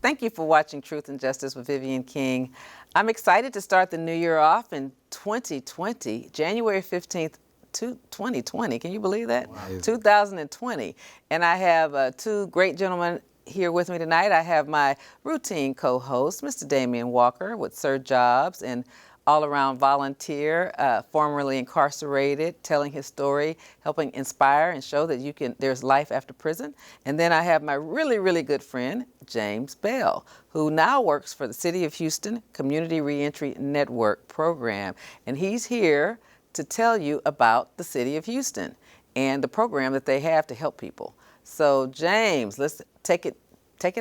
Thank you for watching Truth and Justice with Vivian King. I'm excited to start the new year off in 2020, January 15th, 2020. Can you believe that? Wow. 2020. And I have two great gentlemen here with me tonight. I have my routine co-host, Mr. Damion Walker with Sir Jobs and all-around volunteer, formerly incarcerated, telling his story, helping inspire and show that there's life after prison. And then I have my really, really good friend, James Bell, who now works for the City of Houston Community Reentry Network program. And he's here to tell you about the City of Houston and the program that they have to help people. So James, let's take it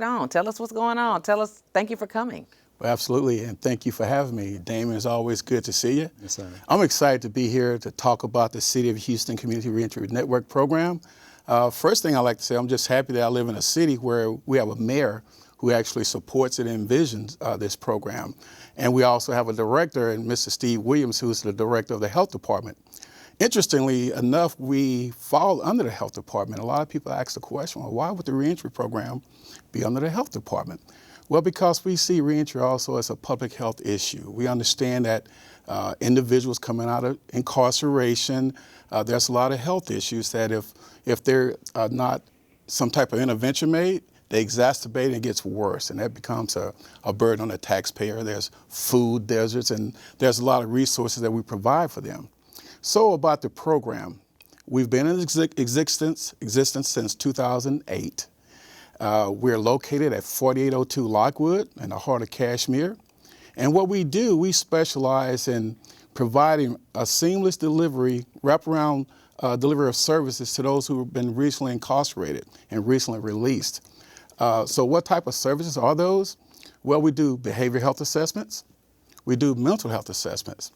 on. Tell us what's going on. Thank you for coming. Well, absolutely, and thank you for having me. Damon, it's always good to see you. Yes, sir. I'm excited to be here to talk about the City of Houston Community Reentry Network program. First thing I'd like to say, I'm just happy that I live in a city where we have a mayor who actually supports and envisions this program. And we also have a director, and Mr. Steve Williams, who's the director of the health department. Interestingly enough, we fall under the health department. A lot of people ask the question, well, why would the reentry program be under the health department? Well, because we see reentry also as a public health issue. We understand that individuals coming out of incarceration, there's a lot of health issues that if there are not some type of intervention made, they exacerbate and it gets worse, and that becomes a burden on the taxpayer. There's food deserts, and there's a lot of resources that we provide for them. So about the program, we've been in existence since 2008. We're located at 4802 Lockwood in the heart of Kashmir. And what we do, we specialize in providing a seamless delivery, wraparound delivery of services to those who have been recently incarcerated and recently released. So what type of services are those? Well, we do behavioral health assessments. We do mental health assessments.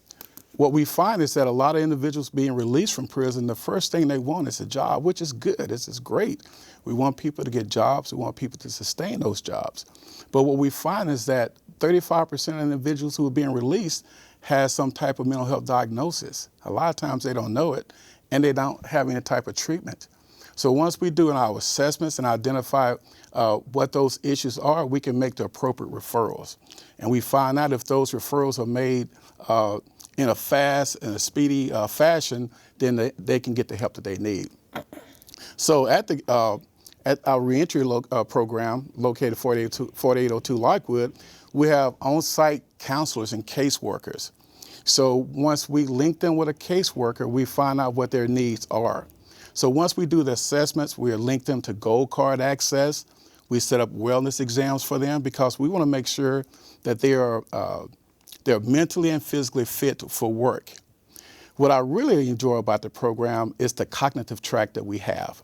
What we find is that a lot of individuals being released from prison, the first thing they want is a job, which is good. This is great. We want people to get jobs. We want people to sustain those jobs. But what we find is that 35% of individuals who are being released has some type of mental health diagnosis. A lot of times they don't know it, and they don't have any type of treatment. So once we do our assessments and identify what those issues are, we can make the appropriate referrals. And we find out if those referrals are made in a fast and a speedy fashion, then they can get the help that they need. So at our reentry program located 4802 Lockwood, we have on-site counselors and caseworkers. So once we link them with a caseworker, we find out what their needs are. So once we do the assessments, we link them to Gold Card access. We set up wellness exams for them because we want to make sure that they're mentally and physically fit for work. What I really enjoy about the program is the cognitive track that we have.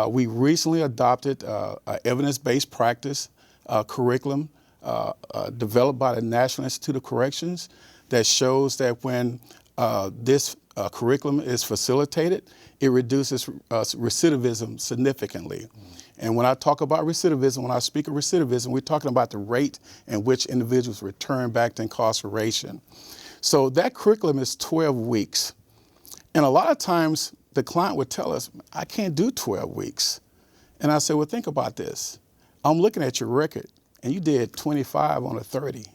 We recently adopted an evidence-based practice curriculum developed by the National Institute of Corrections that shows that when this curriculum is facilitated, it reduces recidivism significantly. And when I talk about recidivism, when I speak of recidivism, we're talking about the rate in which individuals return back to incarceration. So that curriculum is 12 weeks. And a lot of times the client would tell us, I can't do 12 weeks. And I said, well, think about this. I'm looking at your record, and you did 25 on a 30.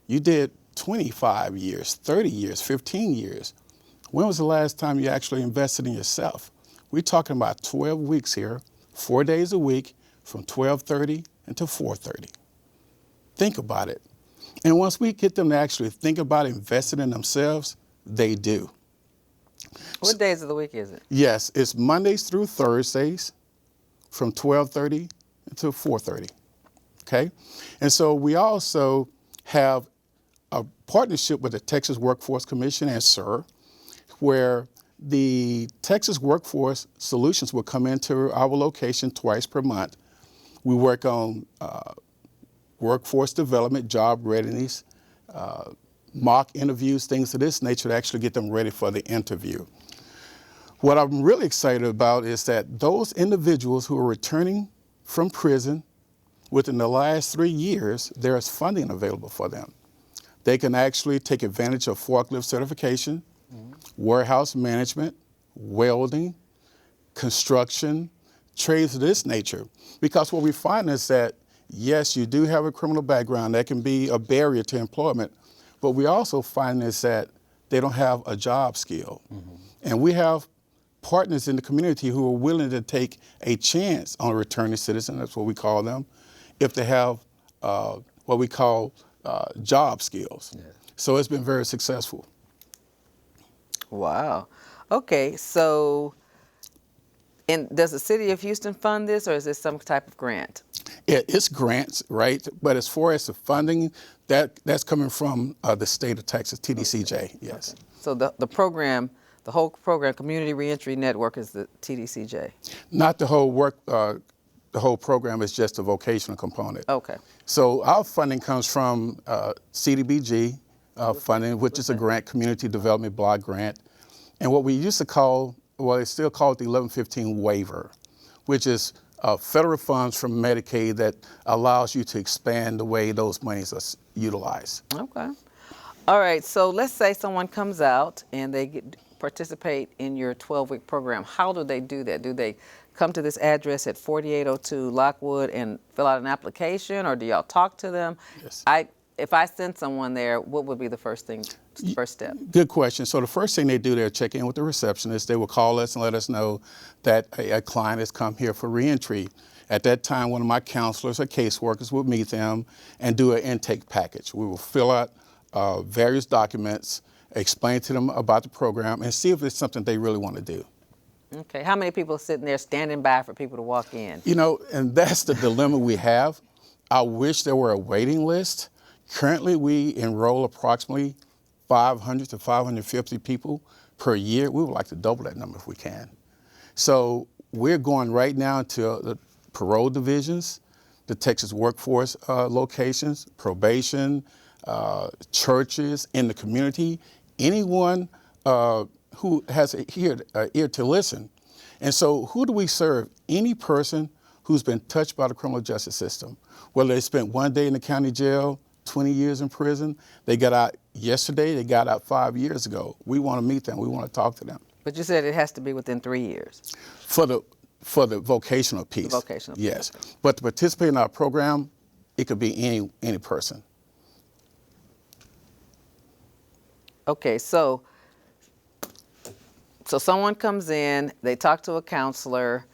You did 25 years, 30 years, 15 years. When was the last time you actually invested in yourself? We're talking about 12 weeks here, 4 days a week from 12:30 until 4:30. Think about it. And once we get them to actually think about investing in themselves, they do. What days of the week is it? Yes, it's Mondays through Thursdays from 12:30 until 4:30, okay? And so we also have a partnership with the Texas Workforce Commission and SIR, where the Texas Workforce Solutions will come into our location twice per month. We work on workforce development, job readiness, mock interviews, things of this nature to actually get them ready for the interview. What I'm really excited about is that those individuals who are returning from prison within the last 3 years, there is funding available for them. They can actually take advantage of forklift certification, warehouse management, welding, construction, trades of this nature. Because what we find is that yes, you do have a criminal background. That can be a barrier to employment. But we also find is that they don't have a job skill. And we have partners in the community who are willing to take a chance on a returning citizen, that's what we call them, if they have what we call job skills. Yeah. So it's been very successful. Wow. Okay, so does the city of Houston fund this, or is this some type of grant? It's grants, right? But as far as the funding, that's coming from the state of Texas, TDCJ, okay. Yes. Okay. So the program, the whole program, Community Reentry Network, is the TDCJ? Not the whole work, the whole program is just a vocational component. Okay. So our funding comes from CDBG funding, which is a grant, Community Development Block Grant. And what we used to call, well, it's still called the 1115 waiver, which is federal funds from Medicaid that allows you to expand the way those monies are utilized. Okay. All right, so let's say someone comes out and they participate in your 12-week program. How do they do that? Do they come to this address at 4802 Lockwood and fill out an application, or do y'all talk to them? Yes. If I send someone there, what would be the first step? Good question. So the first thing they do, they'll check in with the receptionist. They will call us and let us know that a client has come here for reentry. At that time, one of my counselors or caseworkers will meet them and do an intake package. We will fill out various documents, explain to them about the program, and see if it's something they really want to do. Okay. How many people are sitting there standing by for people to walk in? You know, and that's the dilemma we have. I wish there were a waiting list. Currently, we enroll approximately 500 to 550 people per year. We would like to double that number if we can. So we're going right now to the parole divisions, the Texas workforce locations, probation, churches in the community, anyone who has an ear to listen. And so who do we serve? Any person who's been touched by the criminal justice system, whether they spent 1 day in the county jail, 20 years in prison, they got out yesterday, they got out 5 years ago. We want to meet them, we want to talk to them. But you said it has to be within 3 years. For the vocational piece. The vocational piece. Yes. But to participate in our program, it could be any person. Okay, so someone comes in, they talk to a counselor,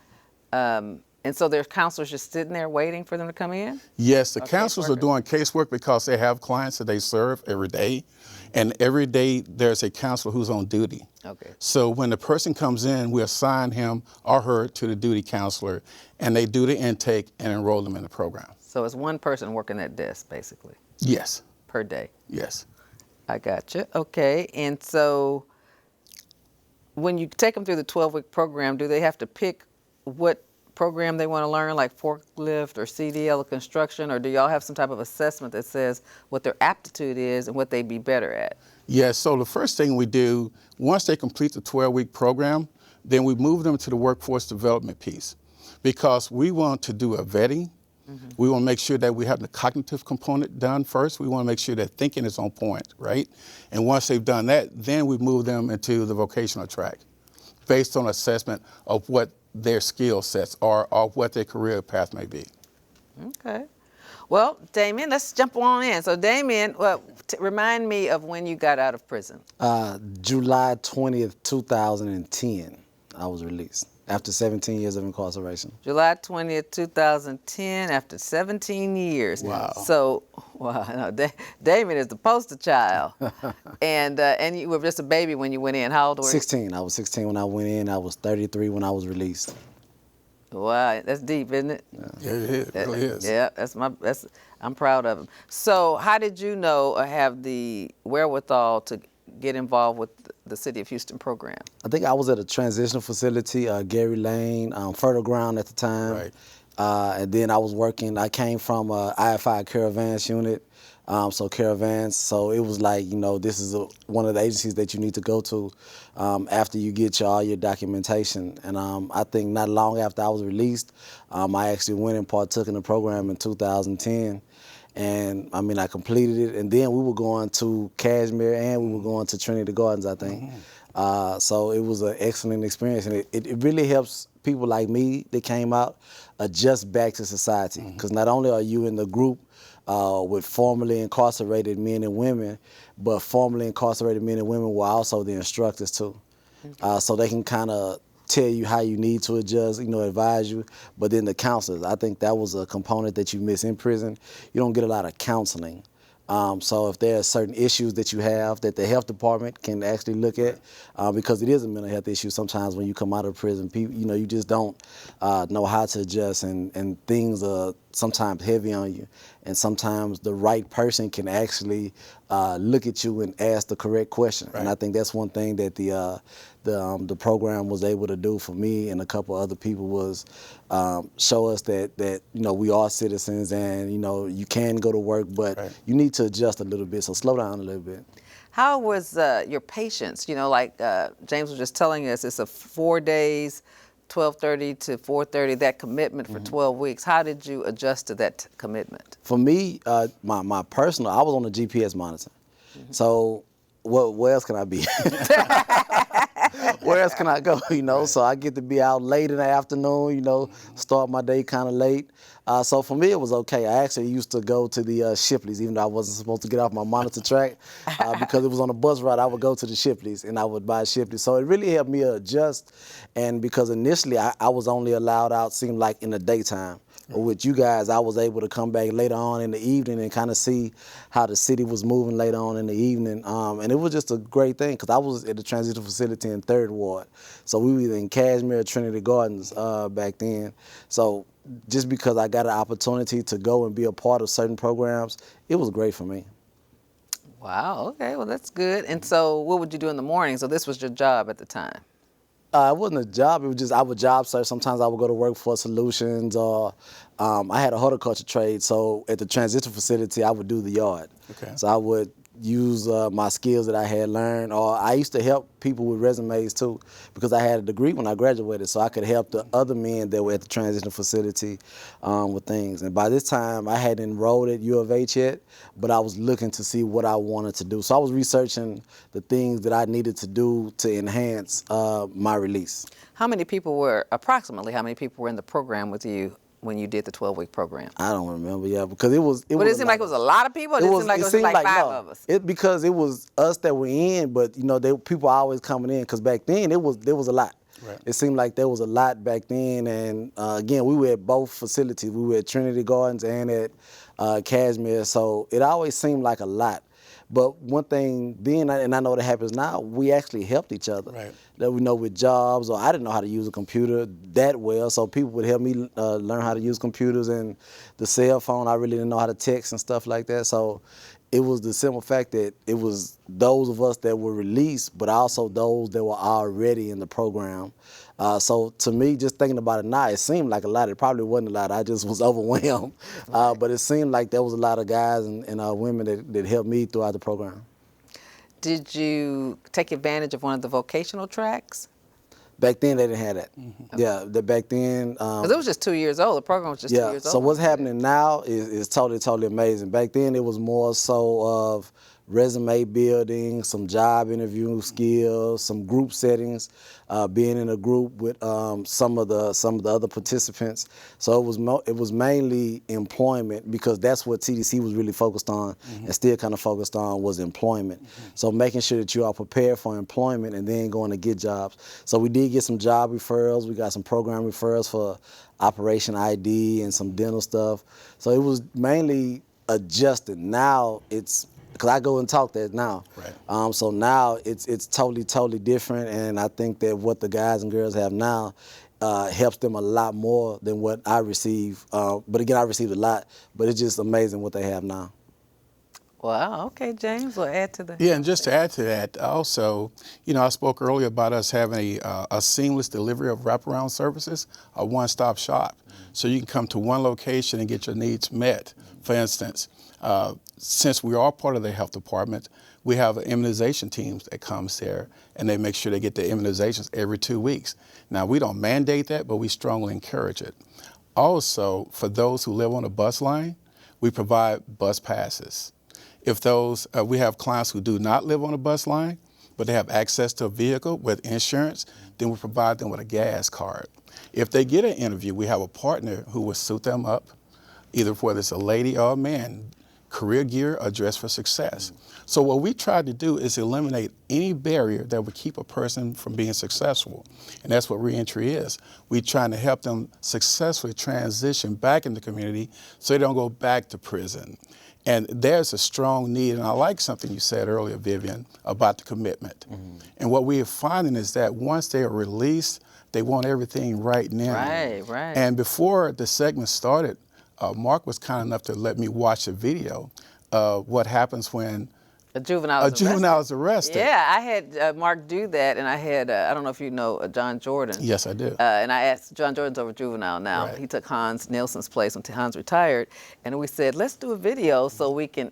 and so their counselors just sitting there waiting for them to come in? Yes, the counselors are doing casework because they have clients that they serve every day. And every day there's a counselor who's on duty. Okay. So when the person comes in, we assign him or her to the duty counselor, and they do the intake and enroll them in the program. So it's one person working that desk, basically? Yes. Per day? Yes. I gotcha. Okay, and so when you take them through the 12-week program, do they have to pick what program they want to learn, like forklift or CDL or construction, or do y'all have some type of assessment that says what their aptitude is and what they'd be better at? Yes, so the first thing we do, once they complete the 12-week program, then we move them to the workforce development piece, because we want to do a vetting. Mm-hmm. We want to make sure that we have the cognitive component done first. We want to make sure that thinking is on point, right? And once they've done that, then we move them into the vocational track based on assessment of what their skill sets are or what their career path may be. Okay. Well, Damion, let's jump on in. So Damion, remind me of when you got out of prison. July 20th, 2010, I was released after 17 years of incarceration. July 20th, 2010, after 17 years. Wow. So, wow, Damion is the poster child. And you were just a baby when you went in. How old were you? 16. I was 16 when I went in. I was 33 when I was released. Wow, that's deep, isn't it? Yeah, it really is. Yeah, I'm proud of him. So how did you know or have the wherewithal to get involved with the City of Houston program? I think I was at a transitional facility, Gary Lane, Fertile Ground at the time. Right. And then I was working, I came from IFI Caravans unit, so Caravans, so it was like, you know, this is one of the agencies that you need to go to after you get all your documentation. And I think not long after I was released, I actually went and partook in the program in 2010. And I mean, I completed it, and then we were going to Cashmere and we were going to Trinity Gardens, I think. So it was an excellent experience, and it really helps people like me that came out adjust back to society. Because not only are you in the group with formerly incarcerated men and women, but formerly incarcerated men and women were also the instructors too. So they can kind of tell you how you need to adjust, advise you. But then the counselors, I think that was a component that you miss in prison. You don't get a lot of counseling. So if there are certain issues that you have that the health department can actually look at, because it is a mental health issue sometimes when you come out of prison, people, you just don't know how to adjust, and things are sometimes heavy on you. And sometimes the right person can actually look at you and ask the correct question. Right. And I think that's one thing that the program was able to do for me and a couple other people was show us that we are citizens, and you can go to work, but right. you need to adjust a little bit. So slow down a little bit. How was your patience? Like James was just telling us, it's a 4 days, 12:30 to 4:30. That commitment for 12 weeks. How did you adjust to that commitment? For me, my personal, I was on the GPS monitor. So where else can I be? Where else can I go, Right. So I get to be out late in the afternoon, start my day kind of late. So for me, it was okay. I actually used to go to the Shipleys, even though I wasn't supposed to get off my monitor track, because it was on a bus route. I would go to the Shipleys and I would buy Shipleys. So it really helped me adjust. And because initially I was only allowed out, seemed like in the daytime. But with you guys, I was able to come back later on in the evening and kind of see how the city was moving later on in the evening. And it was just a great thing, because I was at the transition facility in 3rd Ward. So we were either in Cashmere or Trinity Gardens back then. So just because I got an opportunity to go and be a part of certain programs, it was great for me. Wow, okay, well that's good. And so what would you do in the morning? So this was your job at the time? It wasn't a job. It was just I would job search. Sometimes I would go to work for Solutions, or I had a horticulture trade. So at the transition facility, I would do the yard. Okay. So I would use my skills that I had learned, or I used to help people with resumes too, because I had a degree when I graduated, so I could help the other men that were at the transition facility with things. And by this time, I hadn't enrolled at U of H yet, but I was looking to see what I wanted to do. So I was researching the things that I needed to do to enhance my release. Approximately how many people were in the program with you when you did the 12-week program? I don't remember, because it was. But it seemed like it was a lot of people? Or it seemed like it was like 5 of us? Because it was us that were in, but people always coming in, because back then there was a lot. Right. It seemed like there was a lot back then, and again, we were at both facilities. We were at Trinity Gardens and at Cashmere, so it always seemed like a lot. But one thing then, and I know that happens now, we actually helped each other. Right. That we know with jobs, or I didn't know how to use a computer that well, so people would help me learn how to use computers, and the cell phone, I really didn't know how to text and stuff like that. So it was the simple fact that it was those of us that were released, but also those that were already in the program. So to me, just thinking about it now, it seemed like a lot. It probably wasn't a lot. I just was overwhelmed. But it seemed like there was a lot of guys and women that helped me throughout the program. Did you take advantage of one of the vocational tracks? Back then, they didn't have that. Okay. Yeah, back then. Because it was just 2 years old. The program was just 2 years old. So what's happening now is totally, totally amazing. Back then, it was more so of resume building, some job interview skills, some group settings, being in a group with some of the other participants. So it was mainly employment, because that's what TDC was really focused on, and still kind of focused on, was employment. So making sure that you are prepared for employment and then going to get jobs. So we did get some job referrals. We got some program referrals for Operation ID and some dental stuff. So it was mainly adjusted. Now it's, because I go and talk that now. Right. So now it's totally, totally different, and I think that what the guys and girls have now helps them a lot more than what I receive. But again, I received a lot, but it's just amazing what they have now. Wow, okay, James, we'll add to that. Yeah, and just to add to that, also, I spoke earlier about us having a seamless delivery of wraparound services, a one-stop shop. So you can come to one location and get your needs met. For instance, since we are part of the health department, we have immunization teams that comes there, and they make sure they get their immunizations every 2 weeks. Now, we don't mandate that, but we strongly encourage it. Also, for those who live on a bus line, we provide bus passes. If we have clients who do not live on a bus line, but they have access to a vehicle with insurance, then we provide them with a gas card. If they get an interview, we have a partner who will suit them up, either whether it's a lady or a man, career gear or dress for success. So what we try to do is eliminate any barrier that would keep a person from being successful. And that's what reentry is. We're trying to help them successfully transition back in the community so they don't go back to prison. And there's a strong need, and I like something you said earlier, Vivian, about the commitment. And what we are finding is that once they are released, they want everything right now. Right. And before the segment started, Mark was kind enough to let me watch a video of what happens when a juvenile is arrested. Yeah, I had Mark do that, and I had, I don't know if you know John Jordan. Yes, I do. And I asked, John Jordan's over juvenile now. Right. He took Hans Nielsen's place when Hans retired, and we said, let's do a video so we can,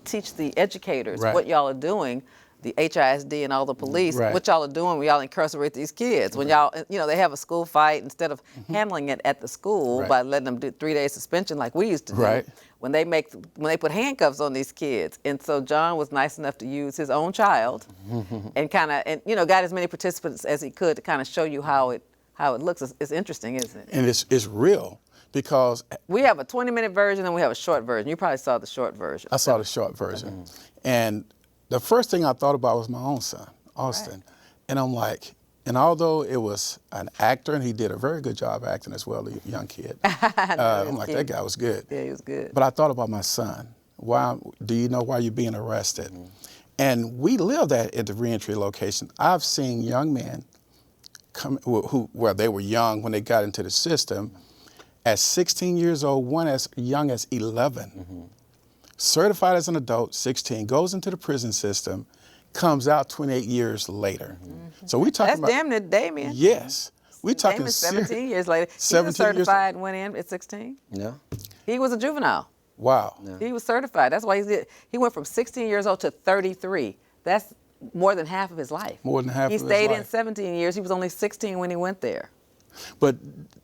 teach the educators what y'all are doing, the HISD and all the police, what y'all are doing when y'all incarcerate these kids. When y'all, they have a school fight, instead of handling it at the school by letting them do 3-day suspension like we used to do, when they put handcuffs on these kids. And so John was nice enough to use his own child and got as many participants as he could to kind of show you how it looks. It's interesting, isn't it? And it's real. Because we have a 20-minute version and we have a short version. You probably saw the short version. I saw the short version. And the first thing I thought about was my own son, Austin. And I'm like, and although it was an actor and he did a very good job acting as well, the young kid, I'm like, that guy was good. Yeah, he was good. But I thought about my son. Do you know why you're being arrested? And we live that at the reentry location. I've seen young men come who they were young when they got into the system. At 16 years old, one as young as 11, certified as an adult, 16, goes into the prison system, comes out 28 years later. So we talking about— That's damn near Damion. Yes. We talking— Damion 17 years later. 17 he was certified and went in at 16. Yeah. He was a juvenile. Wow. Yeah. He was certified. That's why he went from 16 years old to 33. That's more than half of his life. More than half of his life. He stayed in 17 years. He was only 16 when he went there. But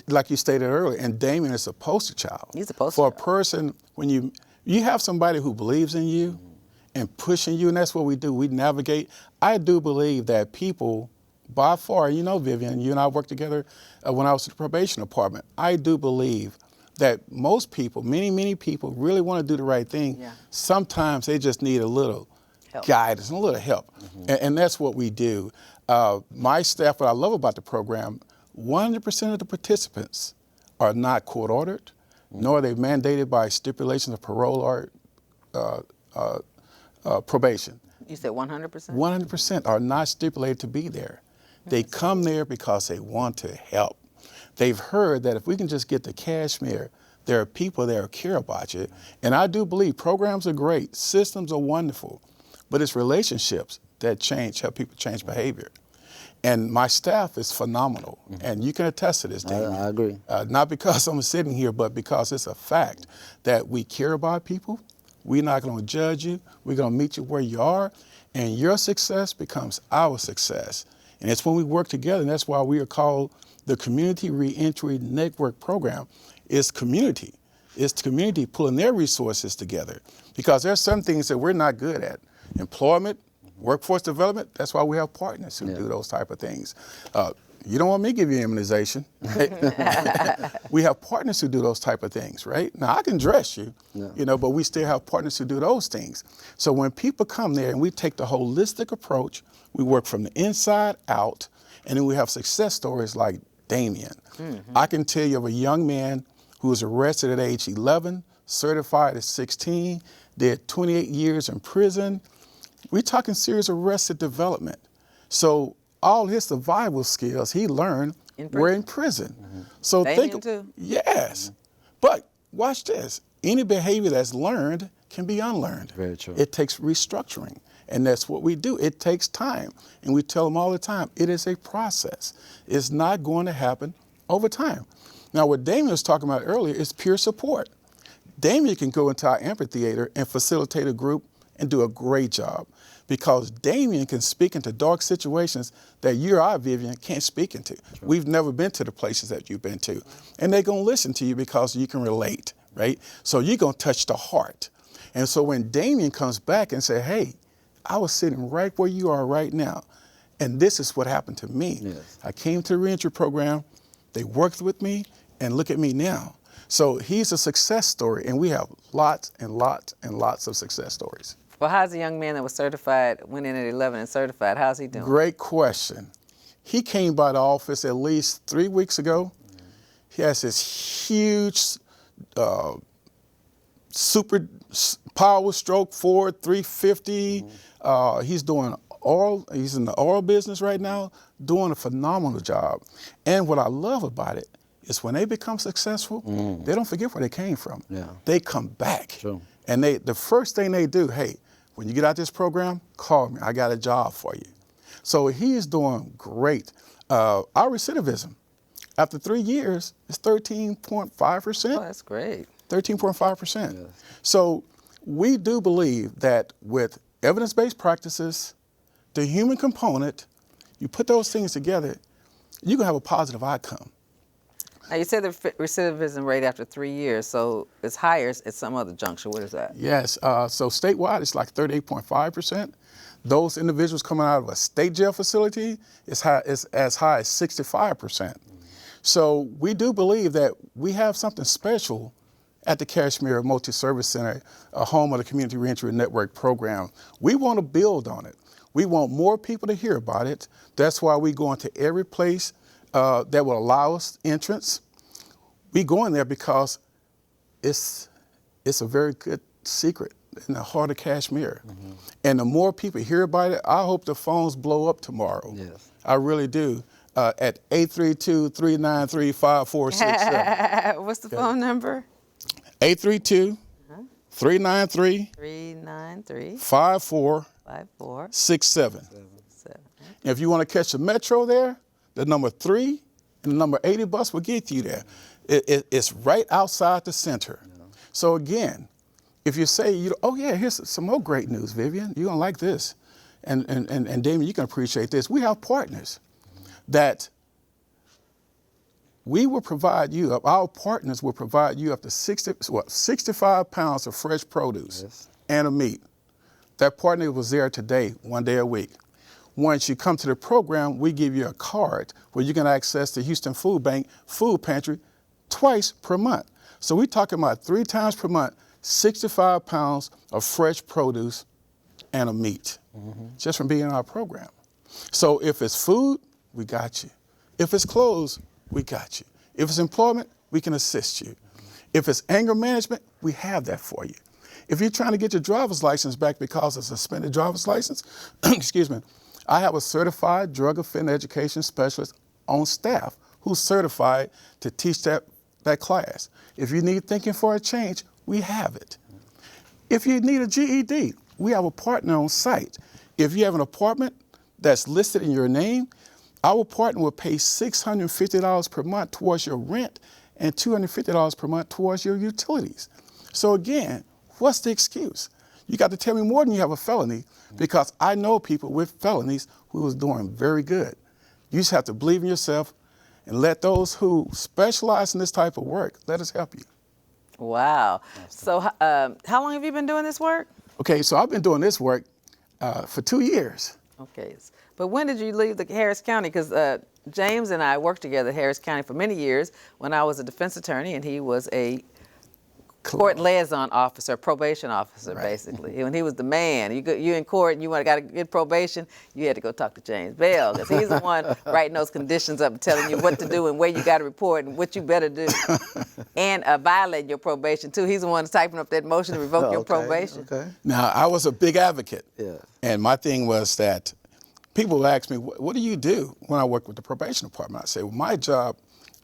like you stated earlier, and Damion is a poster child. He's a poster for child. A person, when you have somebody who believes in you and pushing you, and that's what we do. We navigate. I do believe that people, by far, Vivian, you and I worked together when I was at the probation department. I do believe that most people, many people, really want to do the right thing. Yeah. Sometimes they just need a little guidance and a little help, and that's what we do. My staff, what I love about the program, 100% of the participants are not court-ordered, nor are they mandated by stipulations of parole or probation. You said 100%? 100% are not stipulated to be there. They come there because they want to help. They've heard that if we can just get to Kashmir, there are people there who care about you. And I do believe programs are great, systems are wonderful, but it's relationships that help people change behavior. And my staff is phenomenal, and you can attest to this, Damion. I agree. Not because I'm sitting here, but because it's a fact that we care about people. We're not going to judge you. We're going to meet you where you are, and your success becomes our success. And it's when we work together, and that's why we are called the Community Reentry Network Program. It's community. It's the community pulling their resources together, because there's some things that we're not good at. Employment, workforce development, that's why we have partners who do those type of things. You don't want me to give you immunization. We have partners who do those type of things, right? Now, I can dress you, but we still have partners who do those things. So when people come there and we take the holistic approach, we work from the inside out, and then we have success stories like Damion. I can tell you of a young man who was arrested at age 11, certified at 16, did 28 years in prison. We're talking serious arrested development. So all his survival skills he learned were in prison. So Damion too. Yes. But watch this. Any behavior that's learned can be unlearned. Very true. It takes restructuring. And that's what we do. It takes time. And we tell them all the time, it is a process. It's not going to happen over time. Now, what Damion was talking about earlier is peer support. Damion can go into our amphitheater and facilitate a group and do a great job, because Damion can speak into dark situations that you or I, Vivian, can't speak into. Sure. We've never been to the places that you've been to. And they're going to listen to you because you can relate, right? So you're going to touch the heart. And so when Damion comes back and say, hey, I was sitting right where you are right now. And this is what happened to me. Yes. I came to the reentry program, they worked with me, and look at me now. So he's a success story, and we have lots and lots and lots of success stories. Well, how's the young man that was certified, went in at 11 and certified, how's he doing? Great question. He came by the office at least 3 weeks ago. He has this huge super power stroke Ford 350. He's doing he's in the oil business right now, doing a phenomenal job. And what I love about it is when they become successful, they don't forget where they came from. Yeah. They come back. True. And the first thing they do, hey, when you get out this program, call me. I got a job for you. So he is doing great. Our recidivism, after 3 years, is 13.5%. Oh, that's great. 13.5%. Yes. So we do believe that with evidence-based practices, the human component, you put those things together, you're gonna have a positive outcome. Now, you said the recidivism rate after 3 years, so it's higher at some other juncture. What is that? Yes, so statewide, it's like 38.5%. Those individuals coming out of a state jail facility is as high as 65%. So we do believe that we have something special at the Kashmir Multi-Service Center, a home of the Community Reentry Network program. We want to build on it. We want more people to hear about it. That's why we go into every place that will allow us entrance. We go in there because it's a very good secret in the heart of Kashmir. And the more people hear about it, I hope the phones blow up tomorrow. Yes. I really do. At 832-393-5467. What's the phone number? 832-393-5467. 393 54 If you want to catch the Metro there, the number 3 and the number 80 bus will get you there. It's right outside the center. So again, if you say, oh yeah, here's some more great news, Vivian, you're gonna like this. And Damion, you can appreciate this. We have partners that we will provide you, our partners will provide you up to 65 pounds of fresh produce and a meat. That partner was there today, 1 day a week. Once you come to the program, we give you a card where you can access the Houston Food Bank food pantry twice per month. So we're talking about 3 times per month, 65 pounds of fresh produce and a meat, just from being in our program. So if it's food, we got you. If it's clothes, we got you. If it's employment, we can assist you. If it's anger management, we have that for you. If you're trying to get your driver's license back because of a suspended driver's license, excuse me, I have a certified drug offender education specialist on staff who's certified to teach that class. If you need thinking for a change, we have it. If you need a GED, we have a partner on site. If you have an apartment that's listed in your name, our partner will pay $650 per month towards your rent and $250 per month towards your utilities. So again, what's the excuse? You got to tell me more than you have a felony, because I know people with felonies who is doing very good. You just have to believe in yourself and let those who specialize in this type of work, let us help you. Wow. So how long have you been doing this work? Okay, so I've been doing this work for 2 years. Okay. But when did you leave the Harris County? Because James and I worked together at Harris County for many years when I was a defense attorney and he was a court liaison officer, probation officer, basically. When he was the man, you in court and you got to get probation, you had to go talk to James Bell, because he's the one writing those conditions up and telling you what to do and where you got to report and what you better do. And violating your probation, too. He's the one typing up that motion to revoke your probation. Okay. Now, I was a big advocate. Yeah. And my thing was that people would ask me, what do you do when I work with the probation department? I say, well, my job,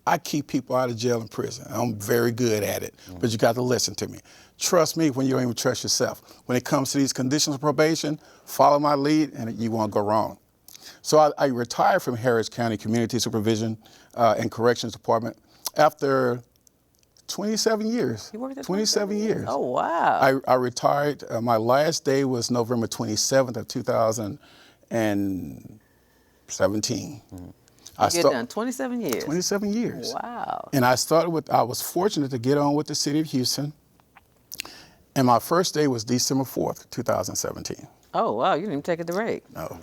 I keep people out of jail and prison. I'm very good at it, but you got to listen to me. Trust me when you don't even trust yourself. When it comes to these conditions of probation, follow my lead and you won't go wrong. So I retired from Harris County Community Supervision and Corrections Department after 27 years. You worked there 27 years. Oh, wow. I retired. My last day was November 27th of 2017. You're done 27 years. 27 years. Wow. And I was fortunate to get on with the city of Houston. And my first day was December 4th, 2017. Oh, wow, you didn't even take a break. No.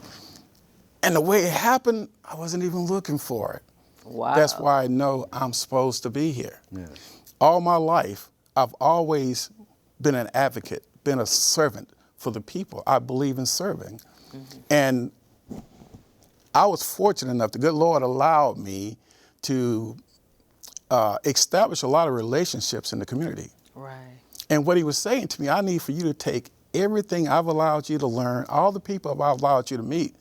And the way it happened, I wasn't even looking for it. Wow. That's why I know I'm supposed to be here. Yeah. All my life, I've always been an advocate, been a servant for the people. I believe in serving. And I was fortunate enough, the good Lord allowed me to establish a lot of relationships in the community. Right. And what he was saying to me, I need for you to take everything I've allowed you to learn, all the people I've allowed you to meet,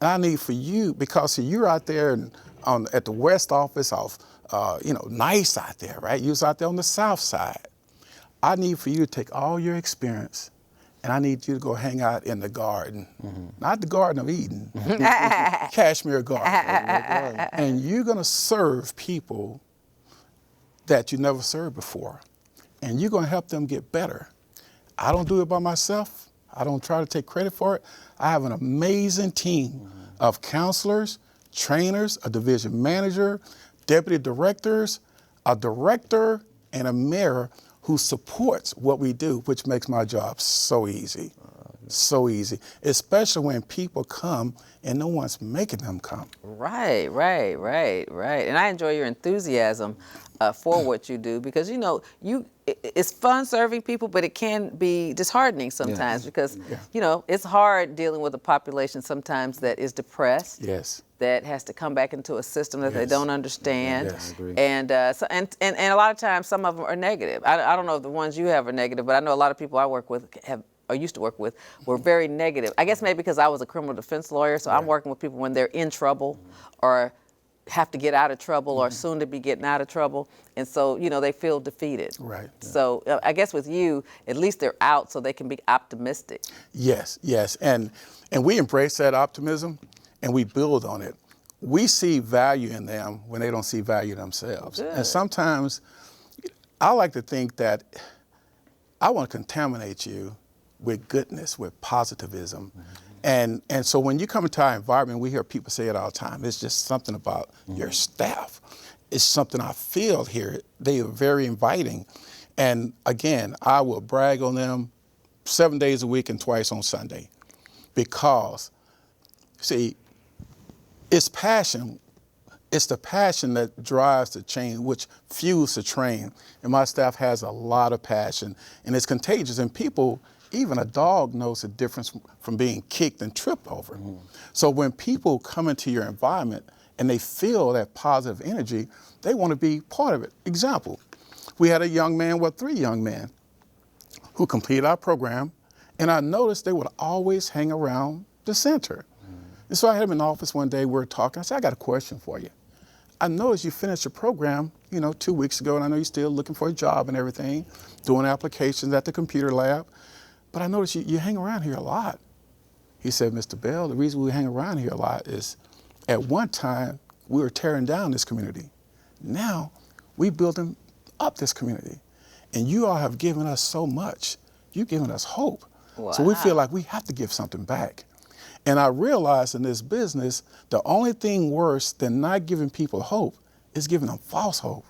and I need for you, because you're out there at the West office of, nice out there, right? You was out there on the South side. I need for you to take all your experience, and I need you to go hang out in the garden, not the Garden of Eden, Cashmere Garden. And you're gonna serve people that you never served before, and you're gonna help them get better. I don't do it by myself. I don't try to take credit for it. I have an amazing team of counselors, trainers, a division manager, deputy directors, a director, and a mayor who supports what we do, which makes my job so easy. So easy, especially when people come and no one's making them come. Right. And I enjoy your enthusiasm for what you do, because it's fun serving people, but it can be disheartening sometimes because it's hard dealing with a population sometimes that is depressed. Yes. That has to come back into a system that they don't understand. Yes. I agree. And a lot of times some of them are negative. I don't know if the ones you have are negative, but I know a lot of people I work with used to work with were very negative. I guess maybe because I was a criminal defense lawyer, so I'm working with people when they're in trouble or have to get out of trouble or soon to be getting out of trouble. And so, they feel defeated. Right. So I guess with you, at least they're out so they can be optimistic. Yes. And we embrace that optimism and we build on it. We see value in them when they don't see value themselves. Good. And sometimes I like to think that I want to contaminate you with goodness, with positivism. And so when you come into our environment, we hear people say it all the time. It's just something about your staff. It's something I feel here. They are very inviting. And again, I will brag on them 7 days a week and twice on Sunday. Because, see, it's passion. It's the passion that drives the change, which fuels the train. And my staff has a lot of passion, and it's contagious. And people, even a dog knows the difference from being kicked and tripped over. So when people come into your environment and they feel that positive energy, they want to be part of it. Example, we had a young man, 3 young men, who completed our program, and I noticed they would always hang around the center. And so I had him in the office one day, we were talking. I said, I got a question for you. I noticed you finished your program, 2 weeks ago, and I know you're still looking for a job and everything, doing applications at the computer lab, but I noticed you hang around here a lot. He said, Mr. Bell, the reason we hang around here a lot is at one time we were tearing down this community. Now we building up this community. And you all have given us so much. You've given us hope. Wow. So we feel like we have to give something back. And I realized in this business, the only thing worse than not giving people hope is giving them false hope,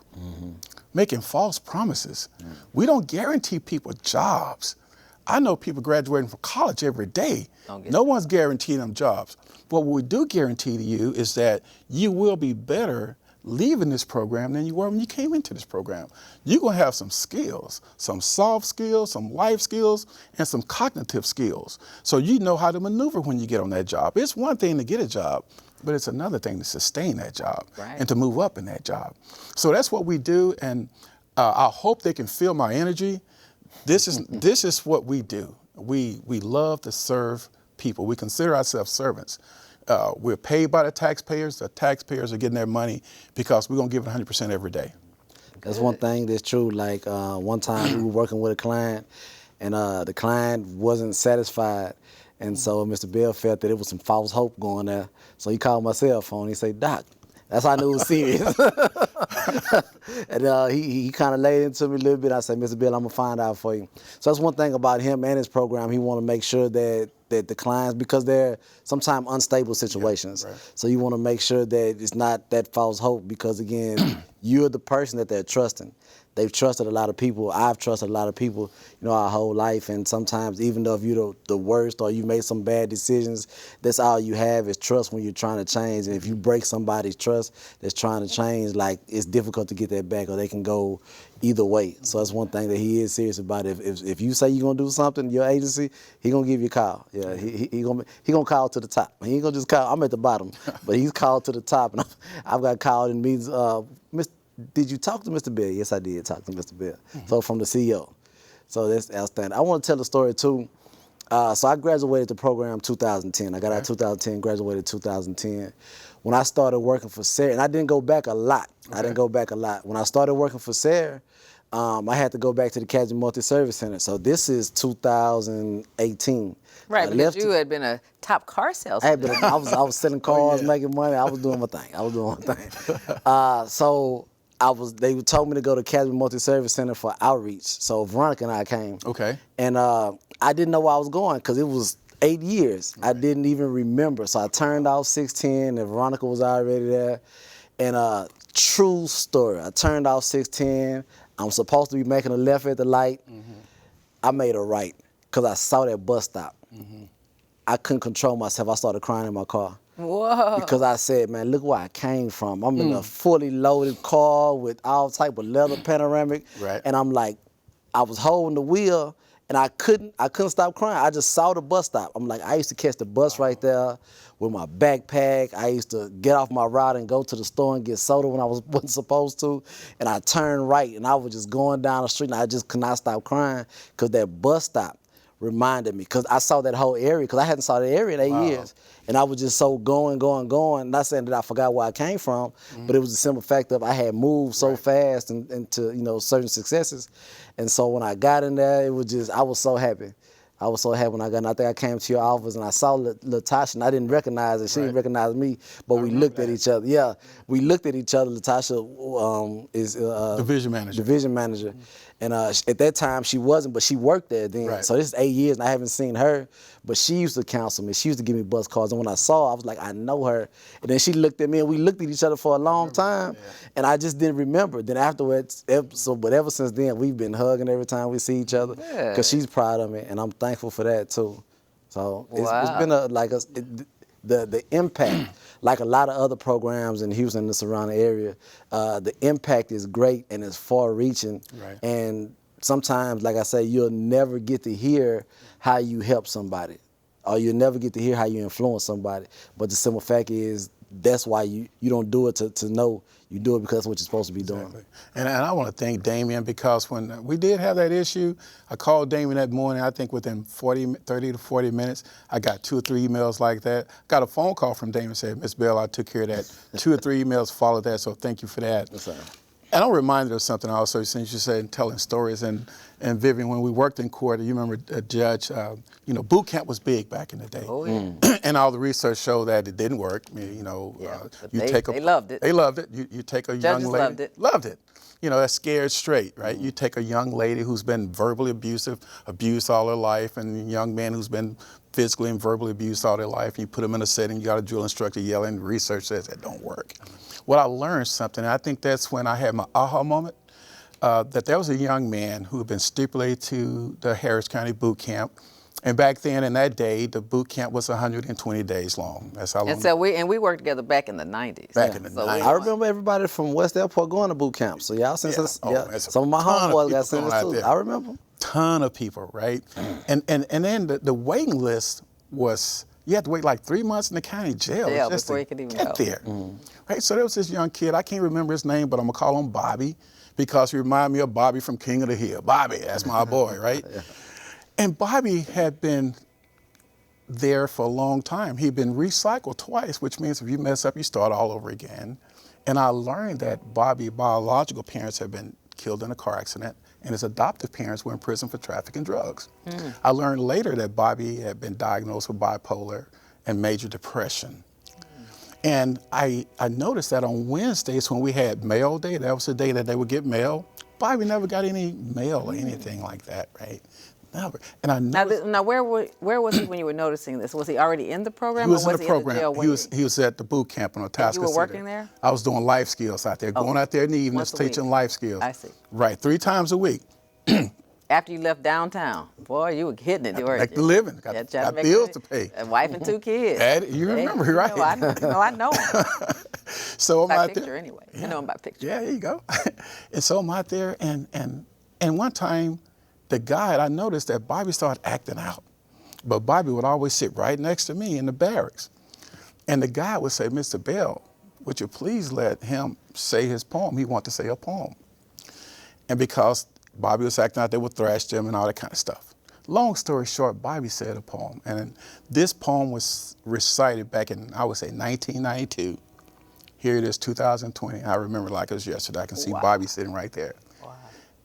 making false promises. We don't guarantee people jobs. I know people graduating from college every day. No one's guaranteeing them jobs. But what we do guarantee to you is that you will be better leaving this program than you were when you came into this program. You're going to have some skills, some soft skills, some life skills, and some cognitive skills. So you know how to maneuver when you get on that job. It's one thing to get a job, but it's another thing to sustain that job and to move up in that job. So that's what we do, and I hope they can feel my energy. This is what we do. We love to serve people. We consider ourselves servants. We're paid by the taxpayers. The taxpayers are getting their money because we're going to give it 100% every day. That's one thing that's true. Like one time we were working with a client, and the client wasn't satisfied. And so Mr. Bell felt that there was some false hope going there. So he called my cell phone. He said, Doc, that's how I knew it was serious. And he kind of laid into me a little bit. I said, Mr. Bell, I'm going to find out for you. So that's one thing about him and his program. He want to make sure that the clients, because they're sometimes unstable situations. So you want to make sure that it's not that false hope, because again, you're the person that they're trusting. They've trusted a lot of people. I've trusted a lot of people, our whole life. And sometimes, even though if you're the worst or you made some bad decisions, that's all you have is trust when you're trying to change. And if you break somebody's trust that's trying to change, like, it's difficult to get that back, or they can go either way. So that's one thing that he is serious about. If you say you're gonna do something, your agency, he gonna give you a call. Yeah, he gonna call to the top. He ain't gonna just call. I'm at the bottom, but he's called to the top. And I've got called and means, did you talk to Mr. Bell? Yes, I did talk to Mr. Bell. So from the CEO. So that's outstanding. I want to tell a story too. So I graduated the program 2010. I got out 2010, graduated 2010. When I started working for SARE, and I didn't go back a lot. I didn't go back a lot. When I started working for SARE, I had to go back to the Casualty Multi-Service Center. So this is 2018. Right, because you had been a top car salesman. I was selling cars, making money. I was doing my thing. So they told me to go to Casualty Multi-Service Center for outreach. So Veronica and I came. Okay. And I didn't know where I was going because it was 8 years. Right. I didn't even remember. So I turned off 610 and Veronica was already there. And true story, I turned off 610. I'm supposed to be making a left at the light. I made a right because I saw that bus stop. I couldn't control myself. I started crying in my car. Whoa. Because I said, man, look where I came from. I'm in a fully loaded car with all type of leather panoramic. Right. And I'm like, I was holding the wheel and I couldn't stop crying. I just saw the bus stop. I'm like, I used to catch the bus right there with my backpack. I used to get off my route and go to the store and get soda when I wasn't supposed to. And I turned right and I was just going down the street and I just could not stop crying because that bus stop reminded me, because I saw that whole area, because I hadn't saw that area in 8 years. And I was just so going. Not saying that I forgot where I came from, but it was the simple fact of I had moved so fast into certain successes. And so when I got in there, it was just, I was so happy. I was so happy when I got in. I think I came to your office and I saw Latasha and I didn't recognize her. She didn't recognize me, but we looked at each other. Yeah, we looked at each other. Latasha is division manager. Division manager. And at that time, she wasn't, but she worked there then. Right. So this is 8 years, and I haven't seen her, but she used to counsel me. She used to give me bus cards, and when I saw her, I was like, I know her. And then she looked at me, and we looked at each other for a long time, and I just didn't remember. Then afterwards, but ever since then, we've been hugging every time we see each other, because she's proud of me, and I'm thankful for that, too. So it's been the impact, like a lot of other programs in Houston and the surrounding area, the impact is great and it's far-reaching. Right. And sometimes, like I say, you'll never get to hear how you help somebody, or you'll never get to hear how you influence somebody. But the simple fact is, that's why you don't do it to know. You do it because that's what you're supposed to be doing. Exactly. And I want to thank Damion, because when we did have that issue, I called Damion that morning. I think within 30 to 40 minutes, I got 2 or 3 emails like that. Got a phone call from Damion, said, Ms. Bell, I took care of that. 2 or 3 emails followed that, so thank you for that. That's right. And I'm reminded of something also, since you said telling stories. And Vivian, when we worked in court, you remember a judge, boot camp was big back in the day. Oh, yeah. And all the research showed that it didn't work. They They loved it. They loved it. You take a young lady. Loved it. Loved it. That's scared straight, right? You take a young lady who's been verbally abused all her life, and a young man who's been physically and verbally abused all their life. You put them in a setting, you got a drill instructor yelling, research says that don't work. Well, I learned something, and I think that's when I had my aha moment, that there was a young man who had been stipulated to the Harris County boot camp. And back then, in that day, the boot camp was 120 days long. That's how long. And so we worked together back in the 90s. Back in the 90s. I remember everybody from West Airport going to boot camp. So y'all sent us. Some of my homeboys got sent us too. I remember. Ton of people, right? And then the waiting list was, you had to wait like 3 months in the county jail just before to you could even get go. there. Right? So there was this young kid. I can't remember his name, but I'm gonna call him Bobby, because he reminded me of Bobby from King of the Hill. Bobby, that's my boy, right? And Bobby had been there for a long time. He'd been recycled twice, which means if you mess up, you start all over again. And I learned that Bobby's biological parents had been killed in a car accident, and his adoptive parents were in prison for trafficking drugs. I learned later that Bobby had been diagnosed with bipolar and major depression. And I noticed that on Wednesdays when we had mail day, that was the day that they would get mail, Bobby never got any mail or anything like that, right? Never. And I Now, noticed now where was he when you were noticing this? Was he already in the program? he was or in was the he program. In the jail waiting? He was at the boot camp in Otasca you were City. working there? I was doing life skills out there, going out there in the evenings, Once a week. teaching life skills. I see. Right, 3 times a week. After you left downtown, boy, you were hitting it, weren't Make you? the living. Got, Yeah, trying got make bills it. to pay. A wife and 2 kids. You remember, Hey, right? I know him. So I'm By out picture there. anyway. You know him by picture. Yeah, there you go. And so I'm out there, and one time, the guide, I noticed that Bobby started acting out. But Bobby would always sit right next to me in the barracks. And the guy would say, Mr. Bell, would you please let him say his poem? He wanted to say a poem. And because Bobby was acting out, they would thrash him and all that kind of stuff. Long story short, Bobby said a poem. And this poem was recited back in, I would say, 1992. Here it is, 2020. I remember like it was yesterday. I can see Bobby sitting right there. Wow.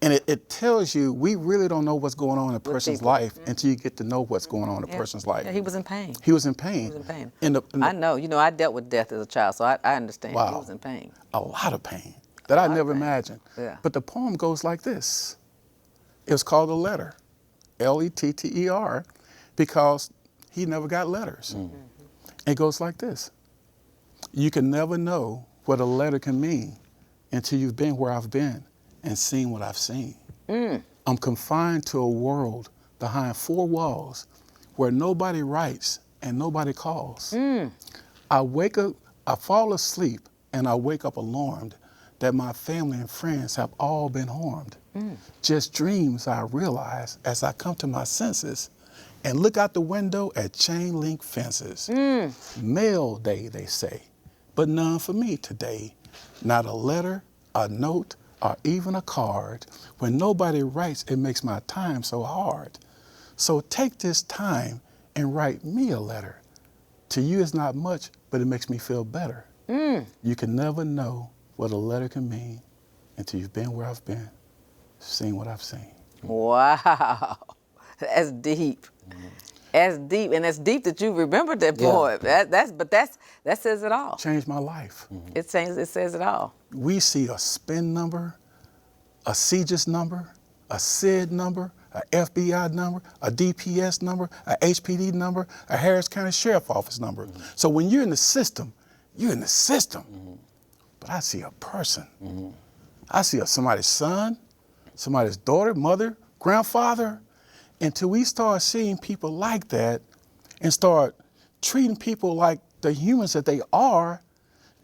And it tells you we really don't know what's going on in a person's life until you get to know what's going on in a person's life. Yeah, he was in pain. He was in pain. He was in pain. I know. You know, I dealt with death as a child, so I understand. Wow. He was in pain. A lot of pain that I never imagined. Yeah. But the poem goes like this. It was called A Letter, Letter, because he never got letters. Mm-hmm. It goes like this. You can never know what a letter can mean until you've been where I've been and seen what I've seen. I'm confined to a world behind 4 walls where nobody writes and nobody calls. I wake up, I fall asleep, and I wake up alarmed that my family and friends have all been harmed. Just dreams I realize as I come to my senses and look out the window at chain link fences. Mail day, they say, but none for me today. Not a letter, a note, or even a card. When nobody writes, it makes my time so hard. So take this time and write me a letter. To you it's not much, but it makes me feel better. You can never know what a letter can mean until you've been where I've been, seen what I've seen. Wow, that's deep. That's deep, and it's deep that you remembered that poem. That says it all. Changed my life. It says it all. We see a SPIN number, a CGIS number, a SID number, a FBI number, a DPS number, a HPD number, a Harris County Sheriff Office number. So when you're in the system, you're in the system. But I see a person. I see somebody's son, somebody's daughter, mother, grandfather. Until we start seeing people like that and start treating people like the humans that they are,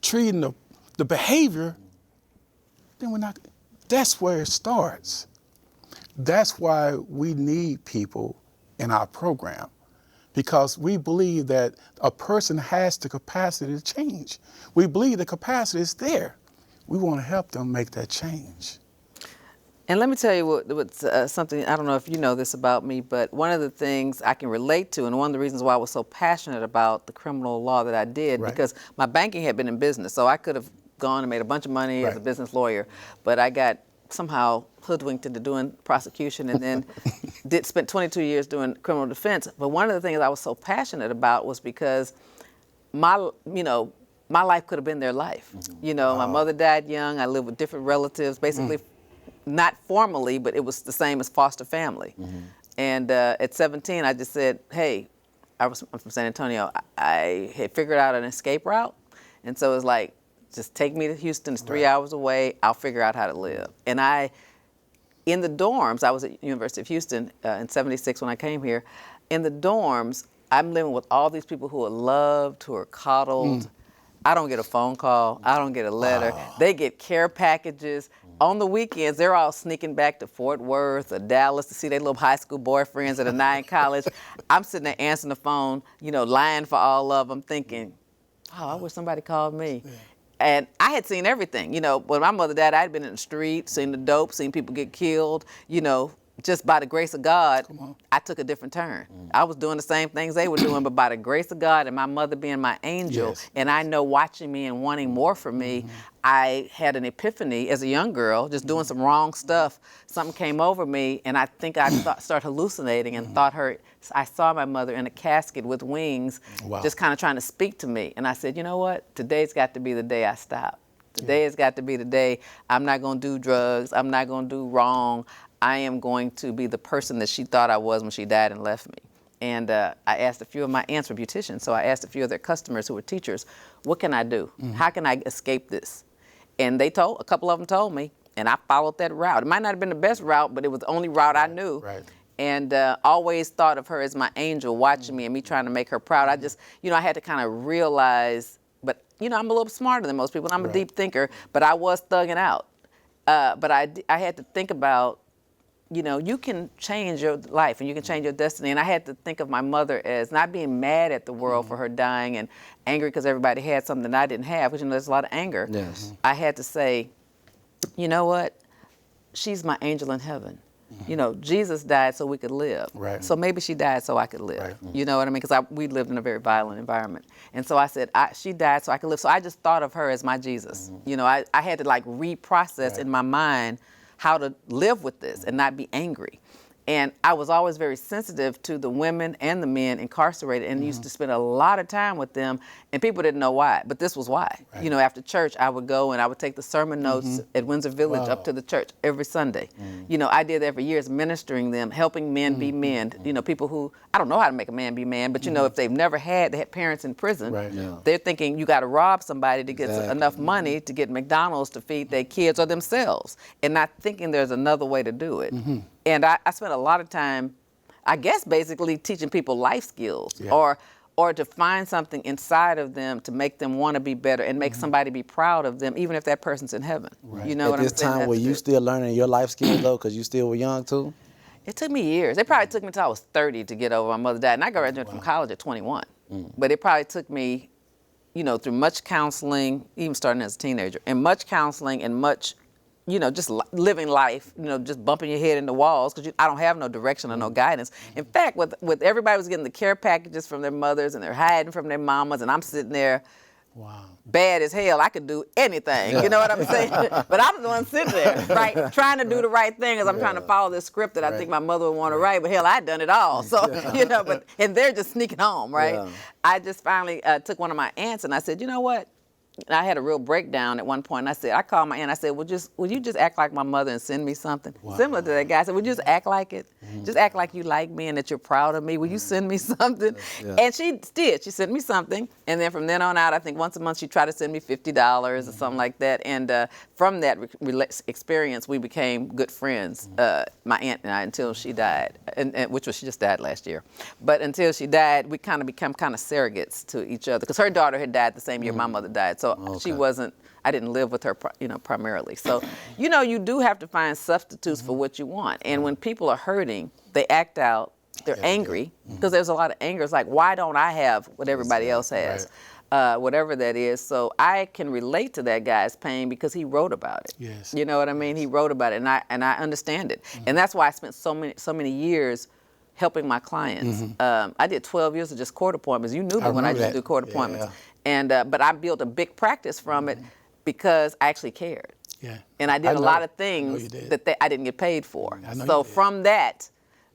treating the behavior, then we're not, that's where it starts. That's why we need people in our program, because we believe that a person has the capacity to change. We believe the capacity is there. We want to help them make that change. And let me tell you what's something, I don't know if you know this about me, but one of the things I can relate to, and one of the reasons why I was so passionate about the criminal law that I did, because my banking had been in business, so I could have gone and made a bunch of money as a business lawyer, but I got somehow hoodwinked into doing prosecution, and then spent 22 years doing criminal defense. But one of the things I was so passionate about was because my life could have been their life. You know, my mother died young. I lived with different relatives, basically not formally, but it was the same as foster family. And at 17, I just said, hey, I'm from San Antonio. I had figured out an escape route. And so it was like, just take me to Houston. It's 3 hours away. I'll figure out how to live. And in the dorms, I was at University of Houston in 76 when I came here. In the dorms, I'm living with all these people who are loved, who are coddled. I don't get a phone call. I don't get a letter. They get care packages. On the weekends, they're all sneaking back to Fort Worth or Dallas to see their little high school boyfriends at a 9 college. I'm sitting there answering the phone, lying for all of them, thinking, oh, I wish somebody called me. Yeah. And I had seen everything. When my mother died, I'd been in the street, seen the dope, seen people get killed. Just by the grace of God, I took a different turn. I was doing the same things they were doing, but by the grace of God and my mother being my angel, and I know watching me and wanting more for me, I had an epiphany as a young girl, just doing some wrong stuff. Something came over me, and I think I started hallucinating and I saw my mother in a casket with wings, just kind of trying to speak to me. And I said, you know what? Today's got to be the day I stop. Today has got to be the day I'm not going to do drugs. I'm not going to do wrong. I am going to be the person that she thought I was when she died and left me. And I asked a few of my aunts were beauticians, so I asked a few of their customers who were teachers, what can I do? How can I escape this? And a couple of them told me, and I followed that route. It might not have been the best route, but it was the only route I knew. Right. And always thought of her as my angel watching me and me trying to make her proud. I just, I had to kind of realize, but, I'm a little smarter than most people. And I'm a deep thinker, but I was thugging out. But I had to think about, you can change your life and you can change your destiny. And I had to think of my mother as not being mad at the world for her dying and angry because everybody had something that I didn't have, because, there's a lot of anger. Yes. I had to say, you know what? She's my angel in heaven. Jesus died so we could live. Right. So maybe she died so I could live. Right. You know what I mean? Because we lived in a very violent environment. And so I said, she died so I could live. So I just thought of her as my Jesus. I had to reprocess in my mind how to live with this and not be angry. And I was always very sensitive to the women and the men incarcerated and used to spend a lot of time with them, and people didn't know why, but this was why. Right. After church, I would go and I would take the sermon notes at Windsor Village up to the church every Sunday. I did that for years, ministering them, helping men be men. People who, I don't know how to make a man be man, but if they had parents in prison, they're thinking you got to rob somebody to get enough money to get McDonald's to feed their kids or themselves, and not thinking there's another way to do it. And I spent a lot of time, I guess, basically teaching people life skills or to find something inside of them to make them want to be better and make somebody be proud of them, even if that person's in heaven. Right. You know what I'm saying? At this time, were you still learning your life skills, though, because you still were young, too? It took me years. It probably took me until I was 30 to get over my mother died. And I graduated from college at 21. But it probably took me, through much counseling, even starting as a teenager, and much counseling and much just living life, just bumping your head into walls because I don't have no direction or no guidance. In fact, with everybody was getting the care packages from their mothers and they're hiding from their mamas, and I'm sitting there bad as hell. I could do anything, you know what I'm saying? But I'm the one sitting there, right, trying to do the right thing as I'm trying to follow this script that I think my mother would want to write, but hell, I'd done it all. So, and they're just sneaking home, right? Yeah. I just finally took one of my aunts and I said, you know what? And I had a real breakdown at one point. And I called my aunt. I said, would you just act like my mother and send me something? Similar to that guy. I said, would you just act like it? Just act like you like me and that you're proud of me. Will you send me something? Yeah. And she did. She sent me something. And then from then on out, I think once a month she'd try to send me $50 or something like that. And from that experience, we became good friends, my aunt and I, until she died, she just died last year. But until she died, we kind of become kind of surrogates to each other because her daughter had died the same year my mother died. So she wasn't, I didn't live with her, primarily. So, you do have to find substitutes for what you want. And when people are hurting, they act out, they're angry, because there's a lot of anger. It's like, why don't I have what everybody else has? Whatever that is. So I can relate to that guy's pain because he wrote about it. Yes. You know what I mean? He wrote about it, and I understand it. And that's why I spent so many years helping my clients. I did 12 years of just court appointments. You knew me when I used to do court appointments. And but I built a big practice from it because I actually cared. Yeah. And I did a lot of things that I didn't get paid for. So from that,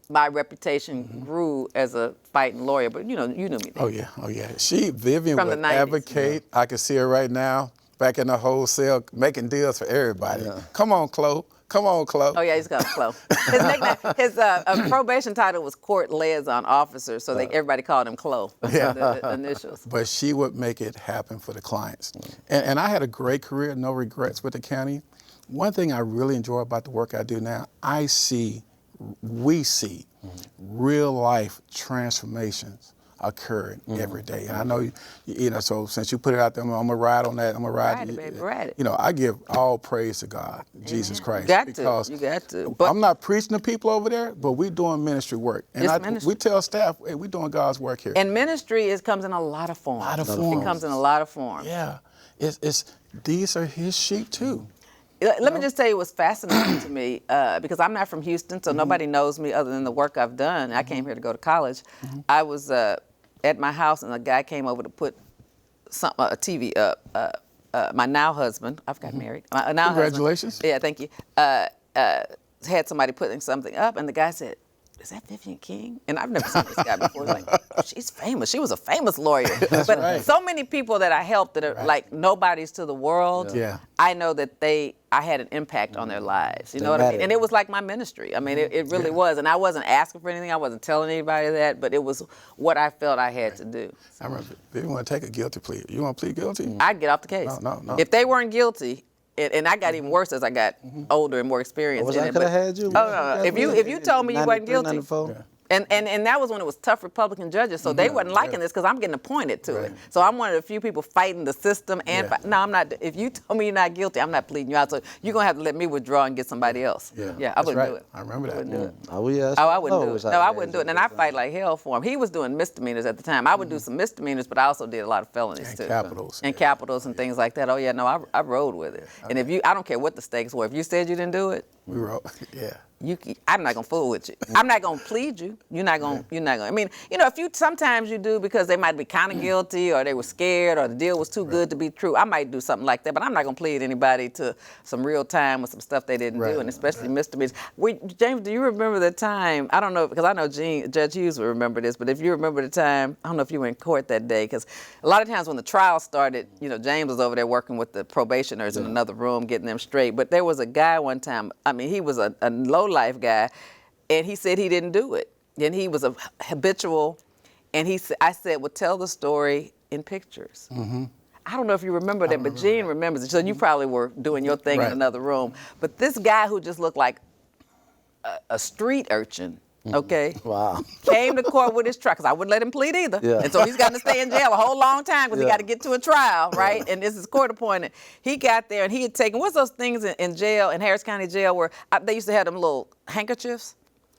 my reputation grew as a fighting lawyer. But you knew me then. Oh yeah. Vivian would advocate. I can see her right now back in the wholesale making deals for everybody. Yeah. Come on, Chloe. Oh yeah, he's called Chloe. His nickname, his probation title was Court Liaison Officer, so everybody called him Chloe. Yeah. The initials. But she would make it happen for the clients. And I had a great career, no regrets with the county. One thing I really enjoy about the work I do now, we see real life transformations occurring every day. And I know, so since you put it out there, I'm going to ride on that. I'm going to ride it, baby, ride it. I give all praise to God, Jesus Christ. You got to. But I'm not preaching to people over there, but we're doing ministry work. And we tell staff, hey, we're doing God's work here. And ministry comes in a lot of forms. It comes in a lot of forms. Yeah. These are his sheep too. Let me just tell you what's fascinating to me, because I'm not from Houston, so nobody knows me other than the work I've done. I came here to go to college. I was at my house, and a guy came over to put a TV up. My now husband, I've got married. My now Congratulations. Husband, yeah, thank you. Had somebody putting something up, and the guy said, is that Vivian King? And I've never seen this guy before. Like, she's famous. She was a famous lawyer. But right. so many people that I helped that are like nobodies to the world, Yeah. I know that I had an impact on their lives. You know what I mean? And it was like my ministry. I mean, it really was. And I wasn't asking for anything. I wasn't telling anybody that, but it was what I felt I had to do. I remember, if you want to take a guilty plea, you want to plead guilty? I'd get off the case. No. If they weren't guilty, and I got even worse as I got older and more experienced in I it. could have had you. Oh, no. If you told me you wasn't 93, guilty, 94. and that was when it was tough Republican judges, so they wasn't liking this because I'm getting appointed to it. So I'm one of the few people fighting the system. And no, I'm not. If you told me you're not guilty, I'm not pleading you out. So you're gonna have to let me withdraw and get somebody else. Yeah, I wouldn't do it. I remember that. I wouldn't do it. Oh, we Oh, I wouldn't do it. No, I wouldn't do it. And I fight like hell for him. He was doing misdemeanors at the time. I would do some misdemeanors, but I also did a lot of felonies And too. capitals. And capitals and things like that. Oh yeah, no, I rode with it. And if I don't care what the stakes were. If you said you didn't do it, We wrote, yeah. I'm not gonna fool with you. I'm not gonna plead you. You're not gonna. I mean, sometimes you do because they might be kind of guilty, or they were scared, or the deal was too good to be true. I might do something like that, but I'm not gonna plead anybody to some real time with some stuff they didn't do, and especially misdemeanors. James, do you remember the time? I don't know, because I know Judge Hughes will remember this, but if you remember the time, I don't know if you were in court that day, because a lot of times when the trial started, James was over there working with the probationers in another room, getting them straight. But there was a guy one time. I mean, he was a low-life guy, and he said he didn't do it. And he was a habitual, and I said, well, tell the story in pictures. I don't know if you remember that, but Gene remembers it. So you probably were doing your thing in another room. But this guy who just looked like a street urchin, okay? Wow. Came to court with his trial, because I wouldn't let him plead either. Yeah. And so he's got to stay in jail a whole long time because he got to get to a trial, right? And this is court appointed. He got there and he had taken, what's those things in jail, in Harris County Jail, where they used to have them little handkerchiefs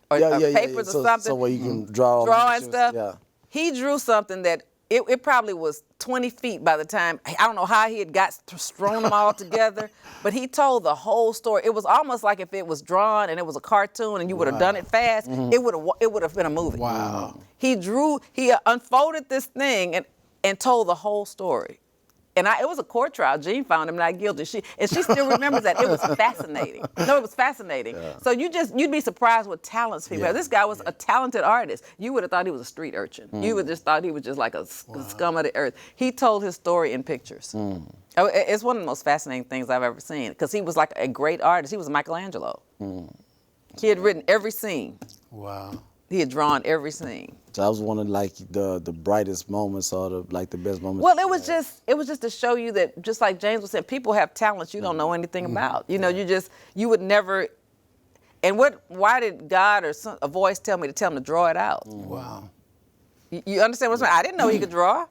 or papers or something? So where you can draw and stuff. Yeah. He drew something that it probably was 20 feet by the time. I don't know how he had thrown them all together, but he told the whole story. It was almost like if it was drawn and it was a cartoon and you would have done it fast, it would have been a movie. Wow. He unfolded this thing and told the whole story. And it was a court trial. Jean found him not guilty. She still remembers that. It was fascinating. No, it was fascinating. Yeah. So you'd be surprised what talents people have. This guy was a talented artist. You would have thought he was a street urchin. You would just thought he was just like a scum of the earth. He told his story in pictures. It's one of the most fascinating things I've ever seen, because he was like a great artist. He was Michelangelo. He had written every scene. Wow. He had drawn every scene. So that was one of like the brightest moments, or the best moments. Well, it was just to show you that, just like James was saying, people have talents you don't know anything about. You would never. And why did God or a voice tell me to tell him to draw it out? Wow. You understand what I'm saying? I didn't know he could draw.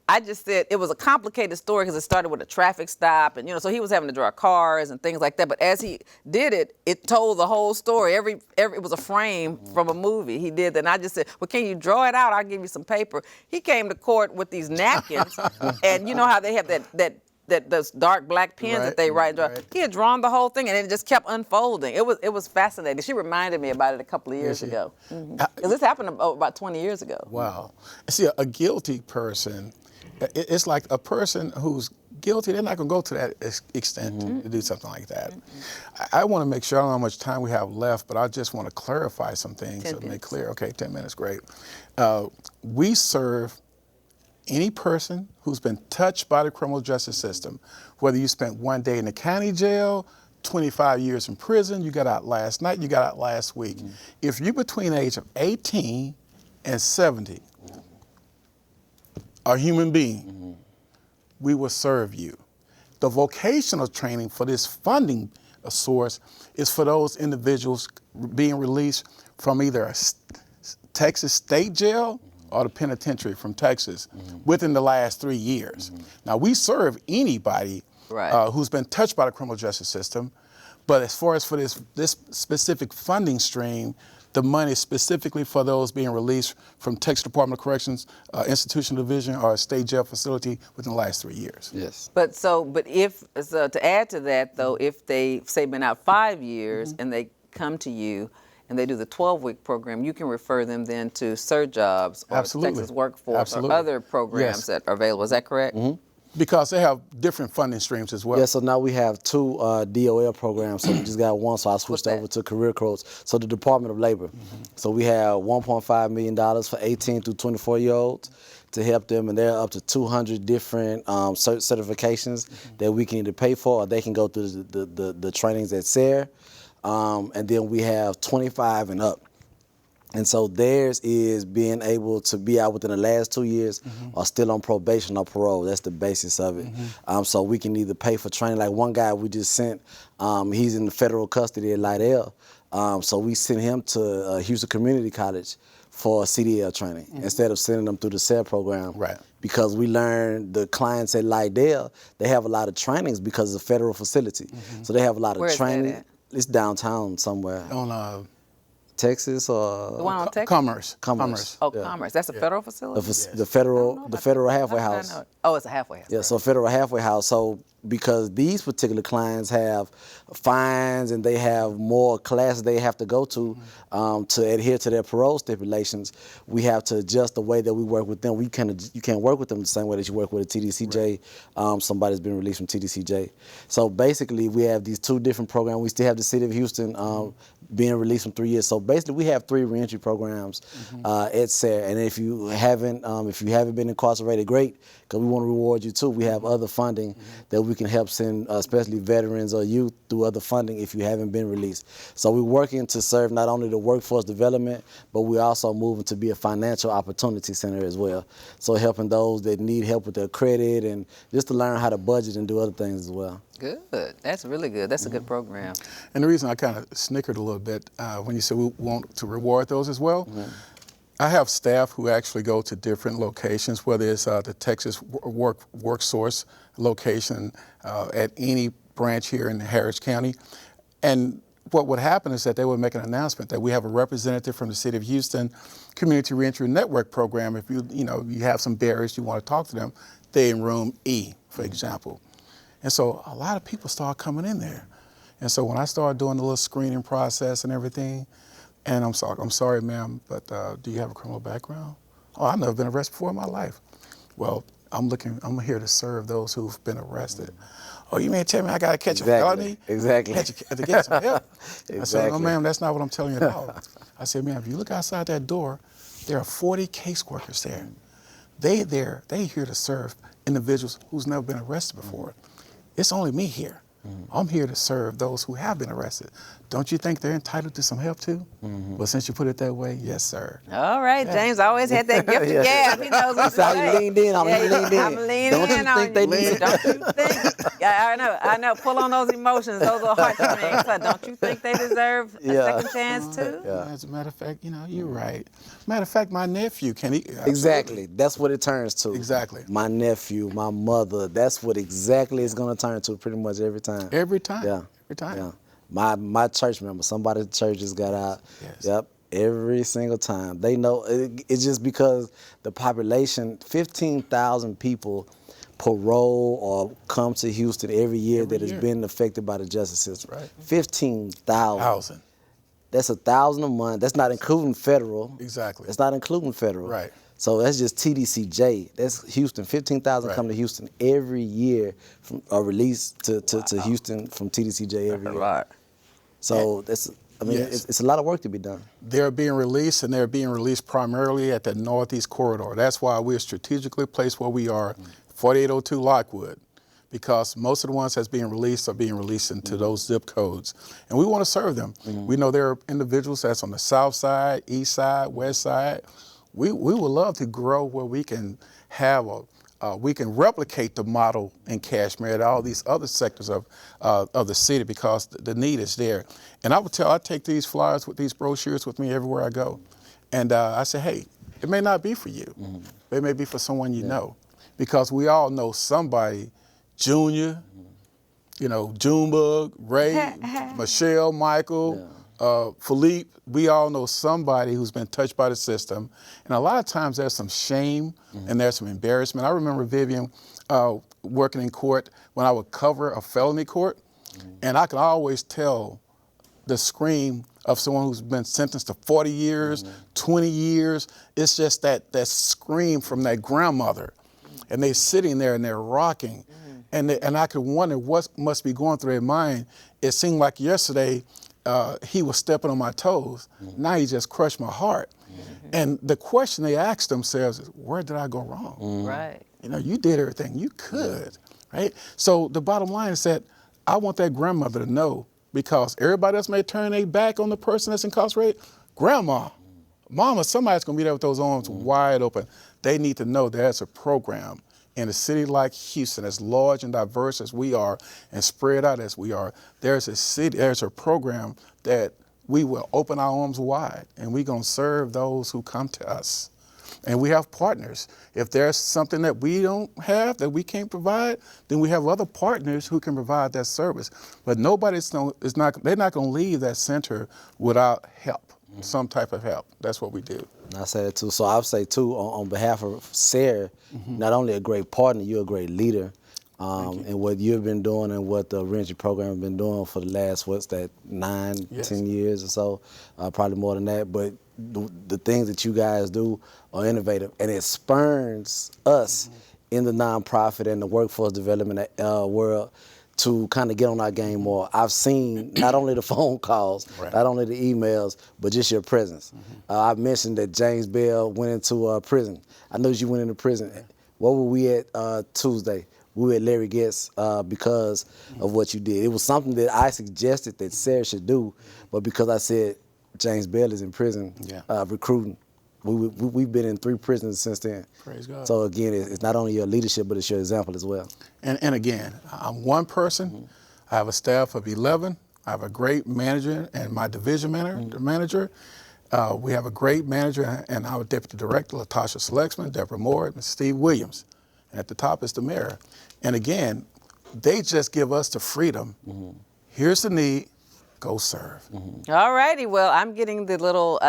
I just said it was a complicated story because it started with a traffic stop, and so he was having to draw cars and things like that. But as he did it, it told the whole story. It was a frame from a movie. He did that, and I just said, "Well, can you draw it out? I'll give you some paper." He came to court with these napkins, and you know how they have those dark black pens that they write and draw. He had drawn the whole thing, and it just kept unfolding. It was fascinating. She reminded me about it a couple of years ago. Because this happened about 20 years ago. Wow. See, a guilty person, it's like a person who's guilty, they're not going to go to that extent to do something like that. I want to make sure, I don't know how much time we have left, but I just want to clarify some things to make clear. Okay, 10 minutes, great. We serve any person who's been touched by the criminal justice system, whether you spent one day in the county jail, 25 years in prison, you got out last night, you got out last week. If you're between the age of 18 and 70, a human being, we will serve you. The vocational training for this funding source is for those individuals being released from either a Texas state jail or the penitentiary from Texas within the last 3 years. Now, we serve anybody who's been touched by the criminal justice system, but as far as for this specific funding stream, the money is specifically for those being released from Texas Department of Corrections, institutional division, or a state jail facility within the last 3 years. Yes. But to add to that, though, if they say been out 5 years and they come to you and they do the 12-week program, you can refer them then to SIR Jobs or Texas Workforce or other programs that are available. Is that correct? Because they have different funding streams as well. Yeah, so now we have 2 DOL programs. So we just got one, so I switched that? over to career coach. So the Department of Labor. So we have $1.5 million for 18 through 24-year-olds to help them, and there are up to 200 different certifications that we can either pay for, or they can go through the trainings at SARE. And then we have 25 and up. And so theirs is being able to be out within the last 2 years or still on probation or parole. That's the basis of it. So we can either pay for training. Like one guy we just sent, he's in the federal custody at Lydell. So we sent him to Houston Community College for CDL training instead of sending them through the SARE program. Right. Because we learned the clients at Lydell, they have a lot of trainings because it's a federal facility. So they have a lot of Where is that training. at? It's downtown somewhere. On Texas or The one on Texas? Commerce. Commerce. Oh, Commerce. That's a federal facility? the federal halfway How did I house. know? Oh, it's a halfway house. Yeah, so federal halfway house. So because these particular clients have fines and they have more classes they have to go to adhere to their parole stipulations, we have to adjust the way that we work with them. You can't work with them the same way that you work with a TDCJ. Somebody's been released from TDCJ. So basically, we have these 2 different programs. We still have the City of Houston being released from 3 years. So basically, we have 3 reentry programs at SARE. And if you haven't been incarcerated, great, because we want to reward you too. We have other funding that we can help send, especially veterans or youth, through other funding if you haven't been released. So we're working to serve not only the workforce development, but we're also moving to be a financial opportunity center as well. So helping those that need help with their credit and just to learn how to budget and do other things as well. Good. That's really good. That's a good program. And the reason I kind of snickered a little bit when you said we want to reward those as well, I have staff who actually go to different locations, whether it's the Texas work source location at any branch here in Harris County. And what would happen is that they would make an announcement that we have a representative from the City of Houston Community Reentry Network program. If you have some barriers, you want to talk to them, they're in room E, for example. And so a lot of people start coming in there. And so when I started doing the little screening process and everything, and I'm sorry, ma'am, but do you have a criminal background? Oh, I've never been arrested before in my life. Well, I'm here to serve those who've been arrested. Oh, you mean tell me I got to catch a felony? Exactly. To get some help? Exactly. I said, no, ma'am, that's not what I'm telling you at all. I said, ma'am, if you look outside that door, there are 40 caseworkers there. They here to serve individuals who's never been arrested before. It's only me here. I'm here to serve those who have been arrested. Don't you think they're entitled to some help too? Well, since you put it that way, yes, sir. All right, James always had that gift to gab. He knows what to That's how you say. leaned in. I'm leaning in. I'm leaning Don't you in think on they you. need- Don't you think? Yeah, I know. Pull on those emotions. Those are heartstrings. So don't you think they deserve a second chance too? As a matter of fact, you're right. Matter of fact, my nephew, can he? Exactly. That's what it turns to. Exactly. My nephew, my mother, that's what exactly it's going to turn to pretty much every time. Every time. Yeah. Every time. Yeah. My church member, somebody at the church just got out. Yes. Yep. Every single time. They know it's just because the population, 15,000 people parole or come to Houston every year that has been affected by the justice system. Right. 15,000. That's 1,000 a month. That's not including federal. Exactly. That's not including federal. Right. So that's just TDCJ. That's Houston. 15,000 come to Houston every year, are released to Houston from TDCJ every year. Right. So it's a lot of work to be done. They're being released, and they're being released primarily at the Northeast Corridor. That's why we're strategically placed where we are, 4802 Lockwood, because most of the ones that's being released are being released into those zip codes. And we want to serve them. We know there are individuals that's on the south side, east side, west side. We would love to grow where we can have we can replicate the model in Cashmere at all these other sectors of the city, because the need is there. And I take these flyers with these brochures with me everywhere I go. And I say, hey, it may not be for you, but it may be for someone you know, because we all know somebody, Junior, Junebug, Ray, Michelle, Michael, Philippe, we all know somebody who's been touched by the system. And a lot of times there's some shame and there's some embarrassment. I remember Vivian working in court when I would cover a felony court, and I could always tell the scream of someone who's been sentenced to 40 years, 20 years. It's just that scream from that grandmother. and they're sitting there and they're rocking. And I could wonder what must be going through their mind. It seemed like yesterday he was stepping on my toes. Now he just crushed my heart. And the question they asked themselves is, where did I go wrong? Right. You know, you did everything you could, right? So the bottom line is that I want that grandmother to know, because everybody else may turn their back on the person that's incarcerated. Grandma, mama, somebody's gonna be there with those arms wide open. They need to know there's a program in a city like Houston, as large and diverse as we are and spread out as we are. There's a program that we will open our arms wide, and we're gonna serve those who come to us. And we have partners. If there's something that we don't have, that we can't provide, then we have other partners who can provide that service. But they're not gonna leave that center without help, some type of help. That's what we do. I say that too. So I would say too, on behalf of Sarah, not only a great partner, you're a great leader. And what you've been doing and what the Reentry program has been doing for the last, 10 years or so, probably more than that. But the things that you guys do are innovative, and it spurns us in the nonprofit and the workforce development world to kind of get on our game more. I've seen not only the phone calls, not only the emails, but just your presence. I've mentioned that James Bell went into prison. I know you went into prison. Where were we at Tuesday? We were at Larry Getz because of what you did. It was something that I suggested that Sarah should do, but because I said James Bell is in prison recruiting, we've been in 3 prisons since then. Praise God. So again, it's not only your leadership, but it's your example as well. And again, I'm one person. I have a staff of 11. I have a great manager and my division manager. We have a great manager and our deputy director, Latasha Selexman, Deborah Moore, and Steve Williams. And at the top is the mayor. And again, they just give us the freedom. Here's the need. Go serve. All righty. Well, I'm getting the little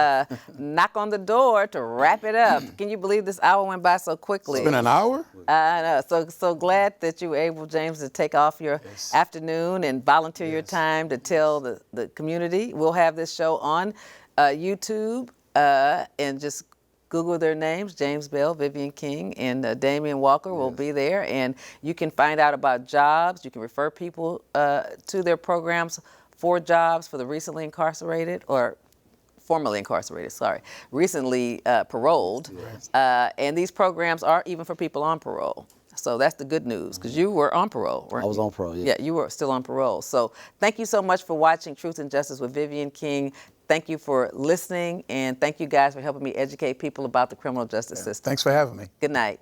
knock on the door to wrap it up. Can you believe this hour went by so quickly? It's been an hour? I know. So glad that you were able, James, to take off your afternoon and volunteer your time to tell the community. We'll have this show on YouTube and just Google their names, James Bell, Vivian King, and Damion Walker will be there. And you can find out about jobs. You can refer people to their programs for jobs for the recently incarcerated, or formerly incarcerated, recently paroled. And these programs are even for people on parole. So that's the good news, because you were on parole, weren't you? I was on parole, Yeah, you were still on parole. So thank you so much for watching Truth and Justice with Vivian King. Thank you for listening, and thank you guys for helping me educate people about the criminal justice system. Thanks for having me. Good night.